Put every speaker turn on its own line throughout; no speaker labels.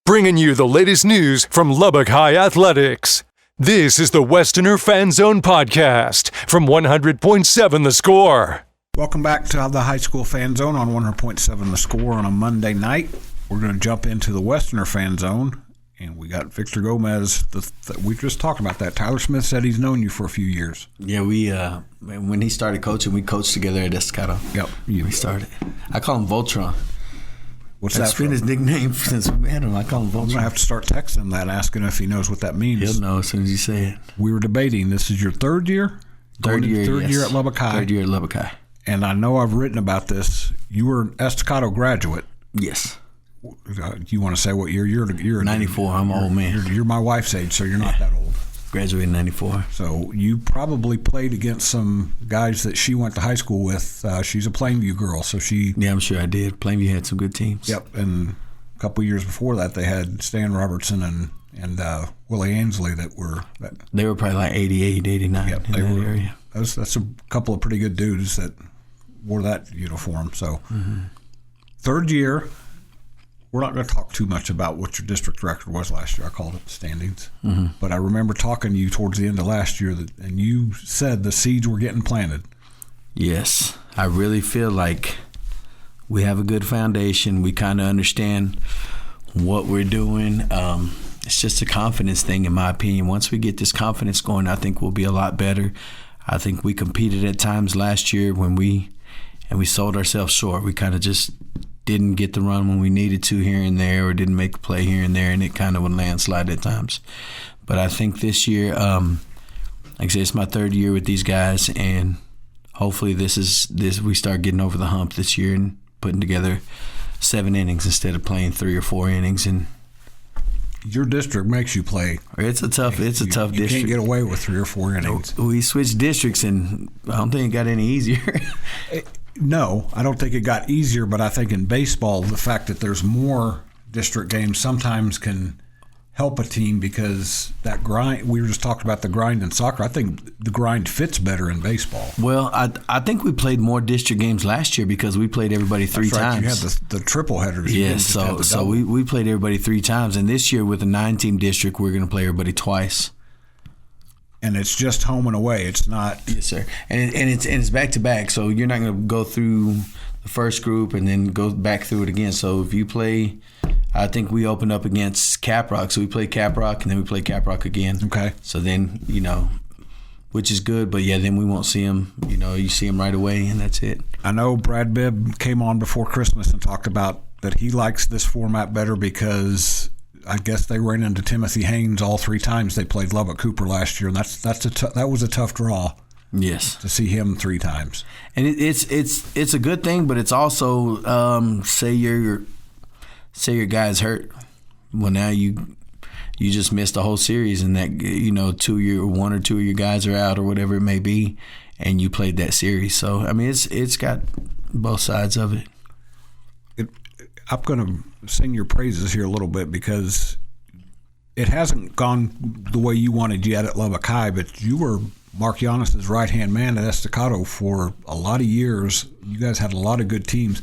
bringing you the latest news from Lubbock High Athletics. This is the Westerner Fan Zone podcast from 100.7 The Score.
Welcome back to the High School Fan Zone on 100.7 The Score on a Monday night. We're going to jump into the Westerner Fan Zone, and we got Victor Gomez. We just talked about that. Tyler Smith said he's known you for a few years.
Yeah, when he started coaching, we coached together at Estacado.
Yep.
We started. I call him Voltron.
What's
That's
that from?
been his nickname since we met him. I call him Voltron.
I'm going to have to start texting him that, asking if he knows what that means.
He'll know as soon as you say it.
We were debating, this is your third year?
Third year,
Third
yes.
year at Lubbock High.
Third year at Lubbock High.
And I know I've written about this. You were an Estacado graduate.
Yes.
You want to say what year? You're
94. I'm an old man.
You're my wife's age, so you're not that old.
Graduated in 94.
So you probably played against some guys that she went to high school with. She's a Plainview girl, so she...
Yeah, I'm sure I did. Plainview had some good teams.
Yep, and a couple years before that, they had Stan Robertson and Willie Ainsley that were...
They were probably like 88, 89
Yep,
in that area.
That's a couple of pretty good dudes that wore that uniform. So Third year, we're not going to talk too much about what your district record was last year. I called it the standings. But I remember talking to you towards the end of last year, and you said the seeds were getting planted.
Yes. I really feel like we have a good foundation. We kind of understand what we're doing. It's just a confidence thing, in my opinion. Once we get this confidence going, I think we'll be a lot better. I think we competed at times last year when we sold ourselves short. We kind of just didn't get the run when we needed to here and there, or didn't make a play here and there, and it kind of would landslide at times. But I think this year, like I said, it's my third year with these guys, and hopefully we start getting over the hump this year and putting together 7 innings instead of playing 3 or 4 innings. And
your district makes you play.
It's a tough district.
You can't get away with 3 or 4 innings.
We switched districts, and I don't think it got any easier.
No, I don't think it got easier, but I think in baseball, the fact that there's more district games sometimes can help a team, because that grind, we were just talking about the grind in soccer. I think the grind fits better in baseball.
Well, I think we played more district games last year because we played everybody 3
That's right.
times.
You had the triple headers.
Yes, so we played everybody 3 times, and this year with a 9-team district, we're going to play everybody twice.
And it's just home and away. It's not.
Yes, sir. And it's back to back. So you're not going to go through the first group and then go back through it again. So if you play, I think we opened up against Caprock. So we played Caprock and then we played Caprock again.
Okay.
So then, which is good. But yeah, then we won't see them. You see them right away, and that's it.
I know Brad Bibb came on before Christmas and talked about that he likes this format better because I guess they ran into Timothy Haynes all 3 times they played Lubbock Cooper last year, and that was a tough draw.
Yes,
to see him 3 times,
and it's a good thing, but it's also say your guy's hurt. Well, now you just missed the whole series, and that 1 or 2 of your guys are out or whatever it may be, and you played that series. So I mean, it's got both sides of it.
I'm going to sing your praises here a little bit because it hasn't gone the way you wanted yet at Lubbock High, but you were Mark Giannis's right-hand man at Estacado for a lot of years. You guys had a lot of good teams.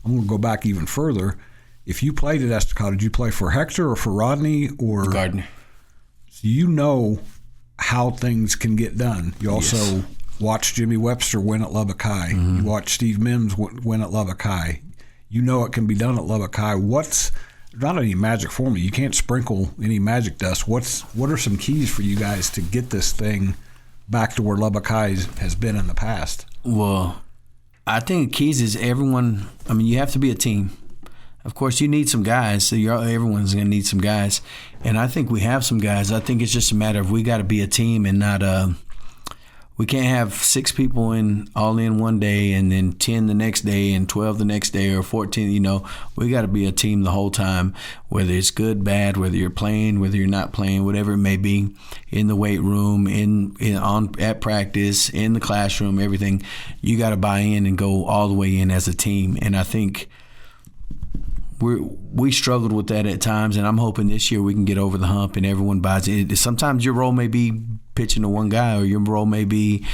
I'm going to go back even further. If you played at Estacado, did you play for Hector or for Rodney or
Gardner?
You know how things can get done. You also watched Jimmy Webster win at Lubbock High. You watched Steve Mims win at Lubbock High. You know it can be done at Lubbock High. There's not any magic formula. You can't sprinkle any magic dust. What are some keys for you guys to get this thing back to where Lubbock High has been in the past?
Well, I think the keys is everyone. I mean, you have to be a team. Of course, you need some guys. So everyone's going to need some guys, and I think we have some guys. I think it's just a matter of we got to be a team and not we can't have 6 people all in one day and then 10 the next day and 12 the next day or 14. We got to be a team the whole time, whether it's good, bad, whether you're playing, whether you're not playing, whatever it may be, in the weight room, at practice, in the classroom, everything. You got to buy in and go all the way in as a team. And I think we struggled with that at times, and I'm hoping this year we can get over the hump and everyone buys it. Sometimes your role may be pitching to one guy, or your role may be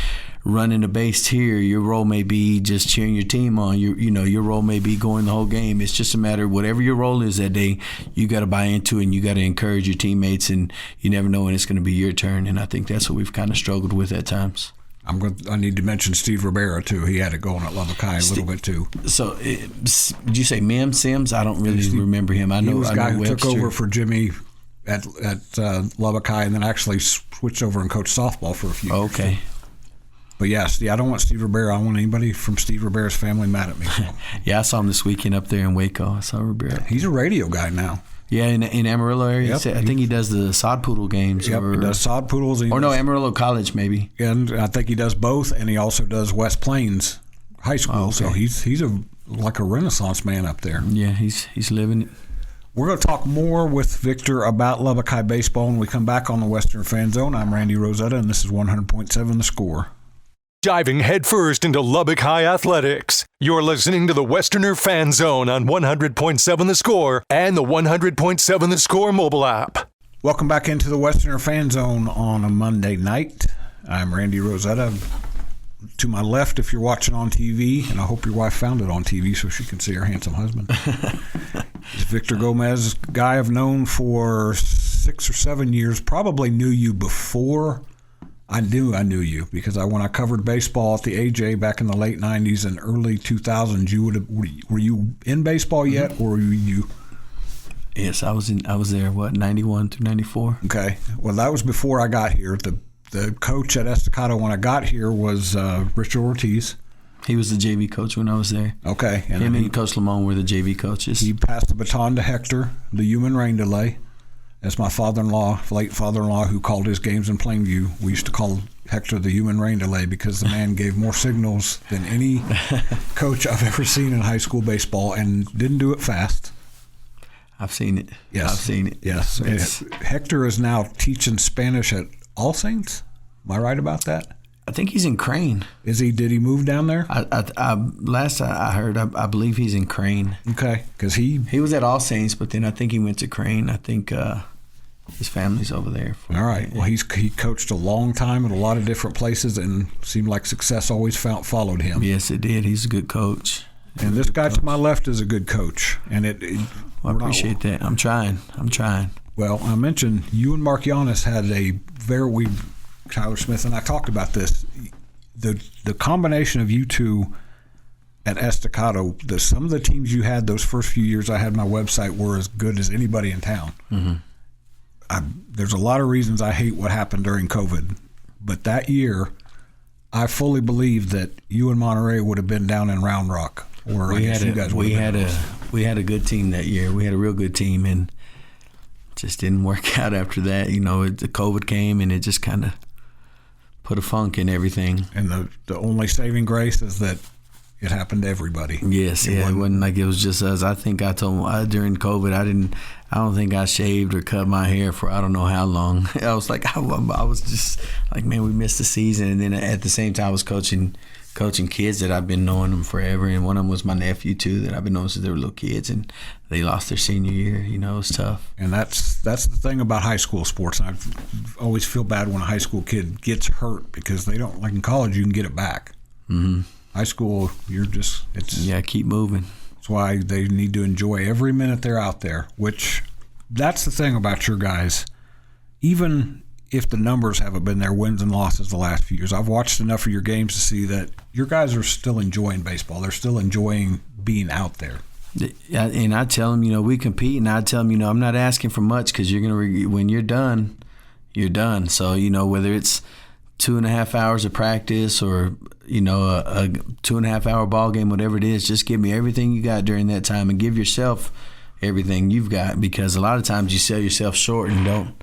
running the base here. Your role may be just cheering your team on. Your role may be going the whole game. It's just a matter of whatever your role is that day, you got to buy into it, and you got to encourage your teammates, and you never know when it's going to be your turn. And I think that's what we've kind of struggled with at times.
I need to mention Steve Rivera, too. He had it going at Lubbock High a little bit, too.
So, did you say Sims? I don't really remember him.
He was the guy who took over for Jimmy at Lubbock High and then actually switched over and coached softball for a few years.
Okay.
But yes, I don't want Steve Rivera. I don't want anybody from Steve Rivera's family mad at me.
Yeah, I saw him this weekend up there in Waco. I saw Rivera.
He's a radio guy now.
Yeah, in Amarillo area.
Yep.
I think he does the Sod Poodle games.
Yep, he does Sod Poodles.
Amarillo College maybe.
And I think he does both, and he also does West Plains High School.
Oh, okay.
So he's like a Renaissance man up there.
Yeah, he's living it.
We're going to talk more with Victor about Lubbock High baseball when we come back on the Western Fan Zone. I'm Randy Rosetta, and this is 100.7 The Score.
Diving headfirst into Lubbock High athletics. You're listening to the Westerner Fan Zone on 100.7 The Score and the 100.7 The Score mobile app.
Welcome back into the Westerner Fan Zone on a Monday night. I'm Randy Rosetta. To my left, if you're watching on TV, and I hope your wife found it on TV so she can see her handsome husband, is Victor Gomez, a guy I've known for 6 or 7 years. Probably knew you before I knew you, because when I covered baseball at the AJ back in the late 90s and early 2000s, were you in baseball yet, or were you?
Yes, I was there, 91 through 94?
Okay. Well, that was before I got here. The coach at Estacado when I got here was Richard Ortiz.
He was the JV coach when I was there.
Okay.
And him and Coach Lamone were the JV coaches.
He passed the baton to Hector, the human rain delay. That's my late father-in-law, who called his games in Plainview. We used to call Hector the human rain delay because the man gave more signals than any coach I've ever seen in high school baseball, and didn't do it fast.
I've seen it.
Yes.
I've seen it.
Yes. Hector is now teaching Spanish at All Saints. Am I right about that?
I think he's in Crane.
Is he? Did he move down there?
Last I heard, I believe he's in Crane.
Okay, because he
was at All Saints, but then I think he went to Crane. I think his family's over there.
All right. Well, he coached a long time at a lot of different places, and seemed like success always followed him.
Yes, it did. He's a good coach.
And this guy to my left is a good coach, and
I appreciate that. I'm trying.
Well, I mentioned you and Mark Giannis had Tyler Smith and I talked about this. The combination of you two at Estacado, some of the teams you had those first few years I had my website were as good as anybody in town. Mm-hmm. There's a lot of reasons I hate what happened during COVID, but that year I fully believe that you and Monterey would have been down in Round Rock. Or
we had a good team that year. We had a real good team, and it just didn't work out after that. The COVID came, and it just kind of put a funk in everything.
And the only saving grace is that it happened to everybody.
Yes, it wasn't like it was just us. I think I told during COVID, I don't think I shaved or cut my hair for I don't know how long. I was like, I was just like, man, we missed the season. And then at the same time, I was coaching kids that I've been knowing them forever, and one of them was my nephew too that I've been knowing since they were little kids, and they lost their senior year. It was tough.
And that's the thing about high school sports. I always feel bad when a high school kid gets hurt because they don't, like in college you can get it back. Mm-hmm. High school,
keep moving.
That's why they need to enjoy every minute they're out there. Which that's the thing about your guys. Even if the numbers haven't been there, wins and losses the last few years, I've watched enough of your games to see that your guys are still enjoying baseball. They're still enjoying being out there.
And I tell them, we compete, and I tell them, I'm not asking for much because you're gonna when you're done, you're done. So whether it's 2.5 hours of practice or a 2.5 hour ball game, whatever it is, just give me everything you got during that time, and give yourself everything you've got, because a lot of times you sell yourself short and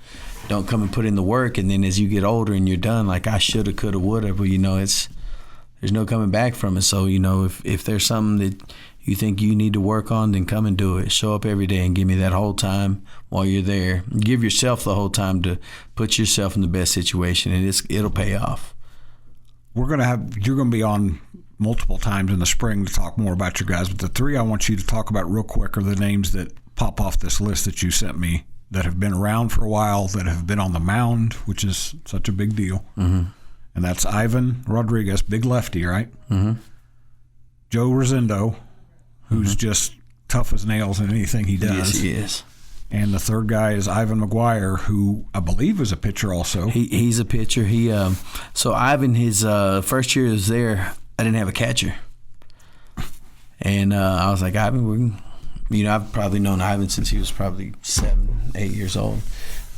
don't come and put in the work, and then as you get older and you're done, like I shoulda, coulda, woulda, but there's no coming back from it. So if there's something that you think you need to work on, then come and do it. Show up every day and give me that whole time while you're there. Give yourself the whole time to put yourself in the best situation, and it'll pay off.
You're gonna be on multiple times in the spring to talk more about your guys, but the three I want you to talk about real quick are the names that pop off this list that you sent me, that have been around for a while, that have been on the mound, which is such a big deal. Mm-hmm. and that's Ivan Rodriguez, big lefty, right? Mm-hmm. Joe Rosendo, who's just tough as nails in anything he does.
Yes, he is.
And the third guy is Ivan McGuire, who I believe is a pitcher also.
He's a pitcher. So Ivan, his first year he was there, I didn't have a catcher. And I was like, Ivan, I've probably known Ivan since he was probably 7, 8 years old.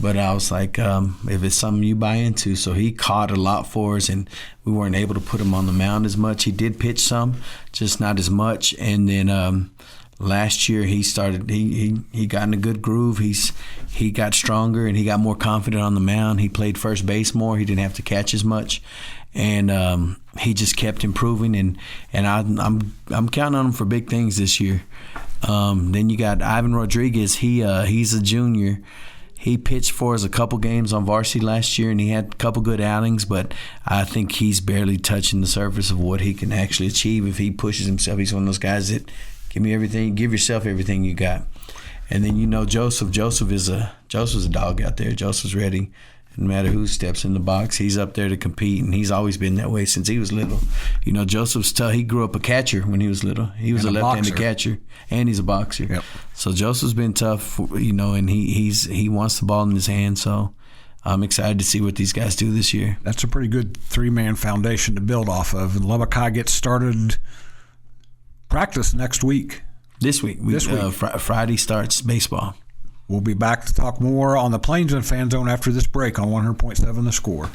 But I was like, if it's something you buy into. So he caught a lot for us, and we weren't able to put him on the mound as much. He did pitch some, just not as much. And then last year he started. He got in a good groove. He got stronger and he got more confident on the mound. He played first base more. He didn't have to catch as much, and he just kept improving. And I'm counting on him for big things this year. Then you got Ivan Rodriguez. He's a junior. He pitched for us a couple games on varsity last year, and he had a couple good outings, but I think he's barely touching the surface of what he can actually achieve if he pushes himself. He's one of those guys that give yourself everything you got. And then Joseph. Joseph's a dog out there. Joseph's ready. No matter who steps in the box, he's up there to compete, and he's always been that way since he was little. Joseph's tough. He grew up a catcher when he was little. He was a left-handed catcher, and he's a boxer. Yep. So Joseph's been tough, and he wants the ball in his hand. So I'm excited to see what these guys do this year.
That's a pretty good 3-man foundation to build off of. And Lubbock High gets started practice next week.
This week. Friday starts baseball.
We'll be back to talk more on the Plains and Fan Zone after this break on 100.7 The Score.